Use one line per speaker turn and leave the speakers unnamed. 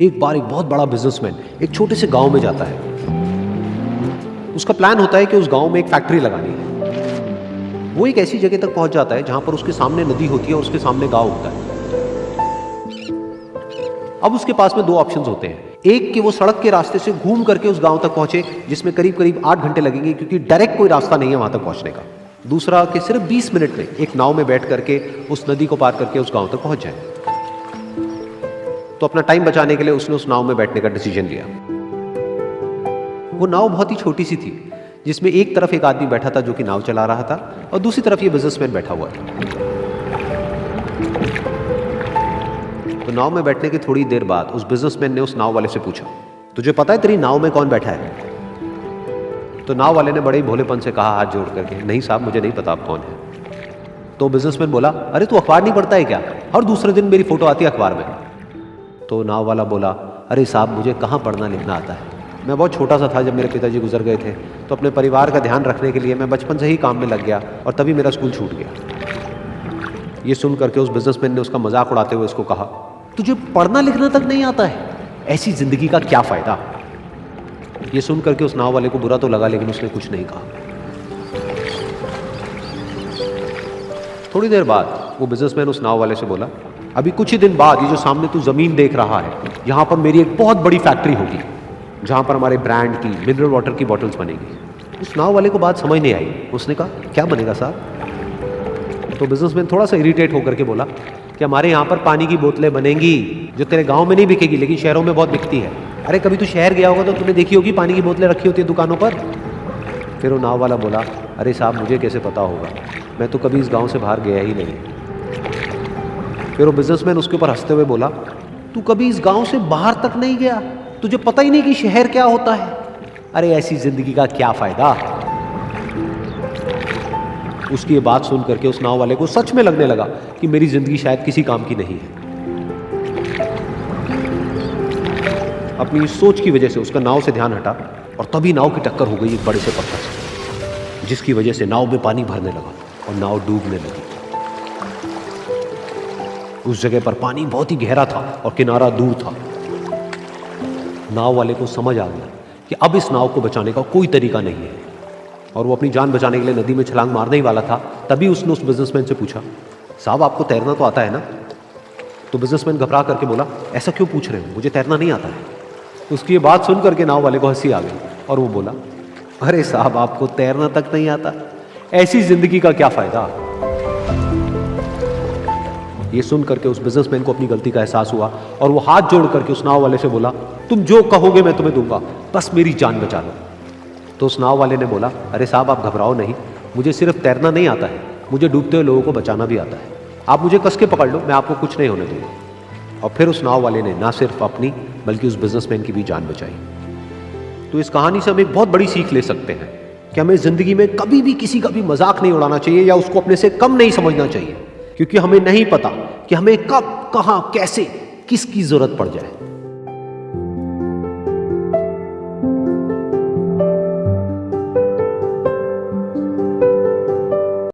एक बार एक बहुत बड़ा बिजनेसमैन एक छोटे से गांव में जाता है। उसका प्लान होता है कि उस गांव में एक फैक्ट्री लगानी है। वो एक ऐसी जगह तक पहुंच जाता है जहां पर उसके सामने नदी होती है और उसके सामने गांव होता है। अब उसके पास में दो ऑप्शंस होते हैं। एक कि वो सड़क के रास्ते से घूम करके उस गांव तक पहुंचे, जिसमें करीब करीब 8 घंटे लगेंगे, क्योंकि डायरेक्ट कोई रास्ता नहीं है वहां तक पहुंचने का। दूसरा कि सिर्फ 20 मिनट में एक नाव में बैठ करके उस नदी को पार करके उस गांव तक पहुंच जाए। तो अपना टाइम बचाने के लिए उसने उस नाव में बैठने का डिसीजन लिया। वो नाव बहुत ही छोटी सी थी, जिसमें एक तरफ एक आदमी बैठा था जो कि नाव चला रहा था और दूसरी तरफ ये बिजनेसमैन बैठा हुआ था। तो नाव में बैठने की थोड़ी देर बाद उस बिजनेसमैन ने उस नाव वाले से पूछा, तुझे पता है तेरी नाव में कौन बैठा है? तो नाव वाले ने बड़े ही भोलेपन से कहा हाथ जोड़ करके, नहीं साहब मुझे नहीं पता आप कौन है। तो बिजनेसमैन बोला, अरे तू अखबार नहीं पढ़ता है क्या? हर दूसरे दिन मेरी फोटो आती है अखबार में। तो नाव वाला बोला, अरे साहब मुझे कहाँ पढ़ना लिखना आता है, मैं बहुत छोटा सा था जब मेरे पिताजी गुजर गए थे, तो अपने परिवार का ध्यान रखने के लिए मैं बचपन से ही काम में लग गया और तभी मेरा स्कूल छूट गया। ये सुन करके उस बिजनेसमैन ने उसका मजाक उड़ाते हुए उसको कहा, तुझे पढ़ना लिखना तक नहीं आता है, ऐसी जिंदगी का क्या फायदा? ये सुन करके उस नाव वाले को बुरा तो लगा, लेकिन उसने कुछ नहीं कहा। थोड़ी देर बाद वो बिजनेसमैन उस नाव वाले से बोला, अभी कुछ ही दिन बाद ये जो सामने तू जमीन देख रहा है, यहां पर मेरी एक बहुत बड़ी फैक्ट्री होगी जहां पर हमारे ब्रांड की मिनरल वाटर की बॉटल्स बनेगी। उस नाव वाले को बात समझ नहीं आई। उसने कहा, क्या बनेगा साहब? तो बिजनेसमैन थोड़ा सा इरिटेट होकर के बोला कि हमारे यहाँ पर पानी की बोतलें बनेंगी जो तेरे गांव में नहीं बिकेगी लेकिन शहरों में बहुत बिकती है। अरे कभी तू शहर गया होगा तो तूने देखी होगी पानी की बोतलें रखी होती है दुकानों पर। फिर वो नाव वाला बोला, अरे साहब मुझे कैसे पता होगा, मैं तो कभी इस गाँव से बाहर गया ही नहीं। फिर वो बिजनेसमैन उसके ऊपर हंसते हुए बोला, तू कभी इस गांव से बाहर तक नहीं गया, तुझे पता ही नहीं कि शहर क्या होता है? अरे ऐसी जिंदगी का क्या फायदा? उसकी ये बात सुन करके उस नाव वाले को सच में लगने लगा कि मेरी जिंदगी शायद किसी काम की नहीं है। अपनी सोच की वजह से उसका नाव से ध्यान हटा और तभी नाव की टक्कर हो गई एक बड़े से पत्थर से, जिसकी वजह से नाव में पानी भरने लगा और नाव डूबने लगी। उस जगह पर पानी बहुत ही गहरा था और किनारा दूर था। नाव वाले को समझ आ गया कि अब इस नाव को बचाने का कोई तरीका नहीं है और वो अपनी जान बचाने के लिए नदी में छलांग मारने ही वाला था। तभी उसने उस बिजनेसमैन से पूछा, साहब आपको तैरना तो आता है ना? तो बिजनेसमैन घबरा करके बोला, ऐसा क्यों पूछ रहे हो, मुझे तैरना नहीं आता है। उसकी ये बात सुन करके नाव वाले को हंसी आ गई और वो बोला, अरे साहब आपको तैरना तक नहीं आता, ऐसी जिंदगी का क्या फायदा? ये सुन करके उस बिजनेसमैन को अपनी गलती का एहसास हुआ और वो हाथ जोड़ करके उस नाव वाले से बोला, तुम जो कहोगे मैं तुम्हें दूंगा, बस मेरी जान बचा लो। तो उस नाव वाले ने बोला, अरे साहब आप घबराओ नहीं, मुझे सिर्फ तैरना नहीं आता है, मुझे डूबते हुए लोगों को बचाना भी आता है। आप मुझे कस के पकड़ लो, मैं आपको कुछ नहीं होने दूंगा। और फिर उस नाव वाले ने ना सिर्फ अपनी बल्कि उस बिजनेसमैन की भी जान बचाई। तो इस कहानी से हम एक बहुत बड़ी सीख ले सकते हैं कि हमें जिंदगी में कभी भी किसी का भी मजाक नहीं उड़ाना चाहिए या उसको अपने से कम नहीं समझना चाहिए, क्योंकि हमें नहीं पता कि हमें कब, कहां, कैसे, किसकी जरूरत पड़ जाए।